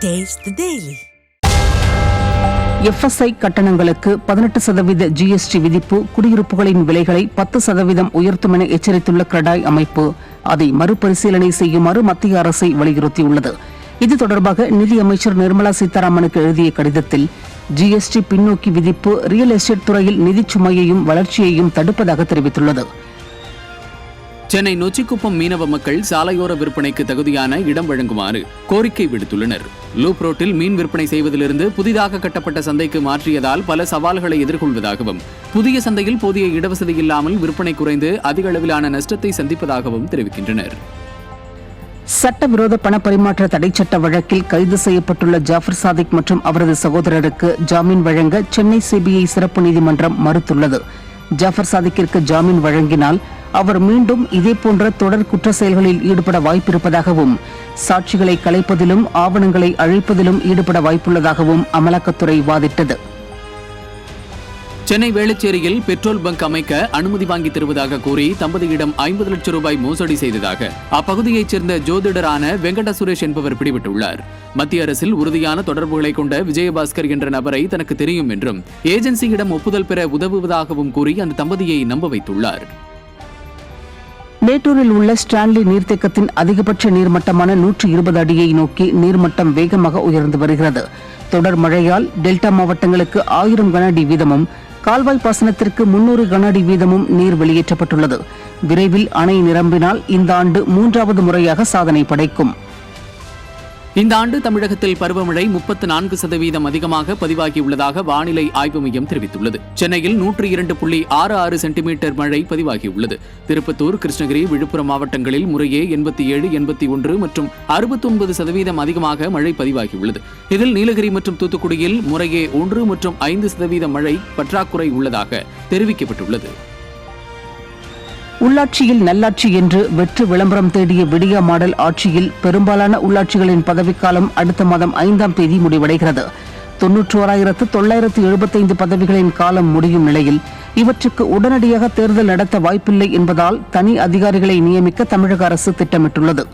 Taste the Daily. FSI கட்டணங்களுக்கு 18% GST விதிப்பு குடியிருப்புகளின் விலைகளை 10% உயர்த்தும் என எச்சரித்துள்ள கிரடாய் அமைப்பு அதை மறுபரிசீலனை செய்யுமாறு மத்திய அரசை வலியுறுத்தியுள்ளது. இது தொடர்பாக நிதி அமைச்சர் நிர்மலா சீதாராமனுக்கு எழுதிய கடிதத்தில் GST பின்னோக்கி விதிப்பு ரியல் எஸ்டேட் துறையில் நிதிச் சுமையையும் வளர்ச்சியையும் தடுப்பதாக தெரிவித்துள்ளது. சென்னை நொச்சிக்குப்பம் மீனவ மக்கள் சாலையோர விற்பனைக்கு தகுதியான இடம் வழங்குமாறு கோரிக்கை விடுத்துள்ளனர். லூப் ரோட்டில் மீன் விற்பனை செய்வதிலிருந்து புதிதாக கட்டப்பட்ட சந்தைக்கு மாற்றியதால் பல சவால்களை எதிர்கொள்வதாகவும் புதிய சந்தையில் போதிய இடவசதி இல்லாமல் விற்பனை குறைந்து அதிக அளவிலான நஷ்டத்தை சந்திப்பதாகவும் தெரிவிக்கின்றனர். சட்டவிரோத பண பரிமாற்ற தடைச்சட்ட வழக்கில் கைது செய்யப்பட்டுள்ள ஜாஃபர் சாதிக் மற்றும் அவரது சகோதரருக்கு ஜாமீன் வழங்க சென்னை CBI சிறப்பு நீதிமன்றம் மறுத்துள்ளது. ஜாஃபர் சாதிக்கிற்கு ஜாமீன் வழங்கினால் அவர் மீண்டும் இதேபோன்ற தொடர் குற்ற செயல்களில் ஈடுபட வாய்ப்பிருப்பதாகவும் சாட்சிகளை கலைப்பதிலும் ஆவணங்களை அழிப்பதிலும் ஈடுபட வாய்ப்புள்ளதாகவும் அமலாக்கத்துறை வாதிட்டது. சென்னை வேளச்சேரியில் பெட்ரோல் பங்க் அமைக்க அனுமதி வாங்கி தருவதாக கூறி தம்பதியிடம் 50 லட்சம் ரூபாய் மோசடி செய்ததாக அப்பகுதியைச் சேர்ந்த ஜோதிடரான வெங்கட சுரேஷ் என்பவர் பிடிபட்டுள்ளார். மத்திய அரசில் உறுதியான தொடர்புகளை கொண்ட விஜயபாஸ்கர் என்ற நபரை தனக்கு தெரியும் என்றும் ஏஜென்சியிடம் ஒப்புதல் பெற உதவுவதாகவும் கூறி அந்த தம்பதியை நம்ப வைத்துள்ளார். மேட்டூரில் உள்ள ஸ்டான்லி நீர்த்தேக்கத்தின் அதிகபட்ச நீர்மட்டமான 120 அடியை நோக்கி நீர்மட்டம் வேகமாக உயர்ந்து வருகிறது. தொடர் மழையால் டெல்டா மாவட்டங்களுக்கு 1000 கன அடி வீதமும் கால்வாய் பாசனத்திற்கு 300 கன அடி வீதமும் நீர் வெளியேற்றப்பட்டுள்ளது. விரைவில் அணை நிரம்பினால் இந்த ஆண்டு 3வது முறையாக சாதனை படைக்கும். இந்த ஆண்டு தமிழகத்தில் பருவமழை 34% அதிகமாக பதிவாகியுள்ளதாக வானிலை ஆய்வு மையம் தெரிவித்துள்ளது. சென்னையில் 102.66 சென்டிமீட்டர் மழை பதிவாகியுள்ளது. திருப்பத்தூர், கிருஷ்ணகிரி, விழுப்புரம் மாவட்டங்களில் முறையே 87, 81 மற்றும் 69% அதிகமாக மழை பதிவாகியுள்ளது. இதில் நீலகிரி மற்றும் தூத்துக்குடியில் முறையே 1 மற்றும் 5% மழை பற்றாக்குறை உள்ளதாக தெரிவிக்கப்பட்டுள்ளது. உள்ளாட்சியில் நல்லாட்சி என்று வெற்று விளம்பரம் தேடிய விடியா மாடல் ஆட்சியில் பெரும்பாலான உள்ளாட்சிகளின் பதவிக்காலம் அடுத்த மாதம் 5ஆம் தேதி முடிவடைகிறது. 91,975 பதவிகளின் காலம் முடியும் நிலையில் இவற்றுக்கு உடனடியாக தேர்தல் நடத்த வாய்ப்பில்லை என்பதால் தனி அதிகாரிகளை நியமிக்க தமிழக அரசு திட்டமிட்டுள்ளது.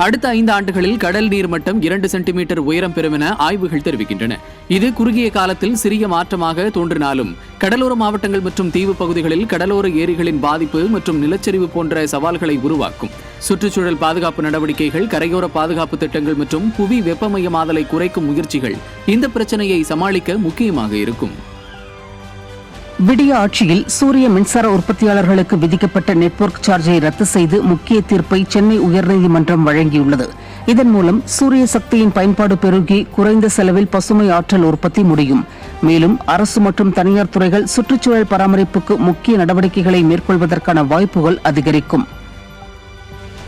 அடுத்த 5 ஆண்டுகளில் கடல் நீர் மட்டம் 2 சென்டிமீட்டர் உயரம் பெறும் என ஆய்வுகள் தெரிவிக்கின்றன. இது குறுகிய காலத்தில் சிறிய மாற்றமாக தோன்றினாலும் கடலோர மாவட்டங்கள் மற்றும் தீவு பகுதிகளில் கடலோர ஏரிகளின் பாதிப்பு மற்றும் நிலச்சரிவு போன்ற சவால்களை உருவாக்கும். சுற்றுச்சூழல் பாதுகாப்பு நடவடிக்கைகள், கரையோர பாதுகாப்பு திட்டங்கள் மற்றும் புவி வெப்பமயமாதலை குறைக்கும் முயற்சிகள் இந்த பிரச்சனையை சமாளிக்க முக்கியமாக இருக்கும். விடிய ஆட்சியில் சூரிய மின்சார உற்பத்தியாளர்களுக்கு விதிக்கப்பட்ட நெட்வொர்க் சார்ஜை ரத்து செய்து முக்கிய தீர்ப்பை சென்னை உயர்நீதிமன்றம் வழங்கியுள்ளது. இதன் மூலம் சூரிய சக்தியின் பயன்பாடு பெருகி குறைந்த செலவில் பசுமை ஆற்றல் உற்பத்தி முடியும். மேலும் அரசு மற்றும் தனியார் துறைகள் சுற்றுச்சூழல் பராமரிப்புக்கு முக்கிய நடவடிக்கைகளை மேற்கொள்வதற்கான வாய்ப்புகள் அதிகரிக்கும்.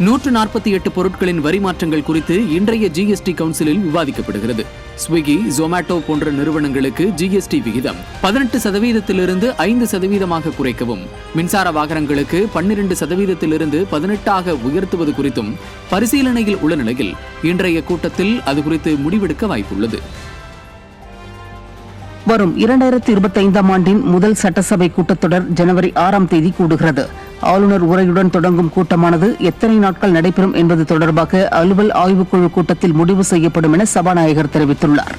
148 பொருட்களின் வரி மாற்றங்கள் குறித்து இன்றைய GST கவுன்சிலில் விவாதிக்கப்படுகிறது. ஸ்விக்கி, ஜொமேட்டோ போன்ற நிறுவனங்களுக்கு GST விகிதம் 18%-இருந்து 5% குறைக்கவும், மின்சார வாகனங்களுக்கு 12%-இருந்து 18% உயர்த்துவது குறித்தும் பரிசீலனையில் உள்ள நிலையில் இன்றைய கூட்டத்தில் அது குறித்து முடிவெடுக்க வாய்ப்புள்ளது. வரும் 2025ஆம் ஆண்டின் முதல் சட்டசபை கூட்டத்தொடர் ஜனவரி 6ஆம் தேதி கூடுகிறது. ஆளுநர் உரையுடன் தொடங்கும் கூட்டமானது எத்தனை நாட்கள் நடைபெறும் என்பது தொடர்பாக அலுவல் ஆய்வுக்குழு கூட்டத்தில் முடிவு செய்யப்படும் என சபாநாயகர் தெரிவித்துள்ளார்.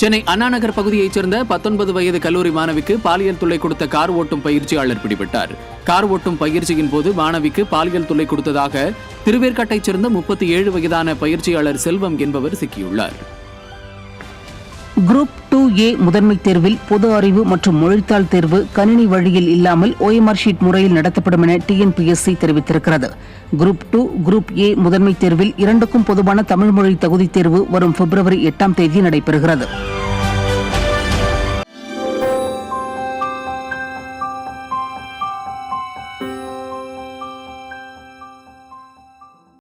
சென்னை அண்ணாநகர் பகுதியைச் சேர்ந்த 19 வயது கல்லூரி மாணவிக்கு பாலியல் தொல்லை கொடுத்த கார் ஓட்டும் பயிற்சியாளர் பிடிபட்டார். கார் ஓட்டும் பயிற்சியின் போது மாணவிக்கு பாலியல் தொல்லை கொடுத்ததாக திருவேற்காட்டைச் சேர்ந்த 37 வயதான பயிற்சியாளர் செல்வம் என்பவர் சிக்கியுள்ளார். குரூப் 2A முதன்மை தேர்வில் பொது அறிவு மற்றும் மொழித்தாள் தேர்வு கணினி வழியில் இல்லாமல் OMR ஷீட் முறையில் நடத்தப்படும் என TNPSC தெரிவித்திருக்கிறது. குரூப் 2, குரூப் A முதன்மை தேர்வில் இரண்டுக்கும் பொதுவான தமிழ் மொழி தகுதி தேர்வு வரும் பிப்ரவரி 8ஆம் தேதி நடைபெறுகிறது.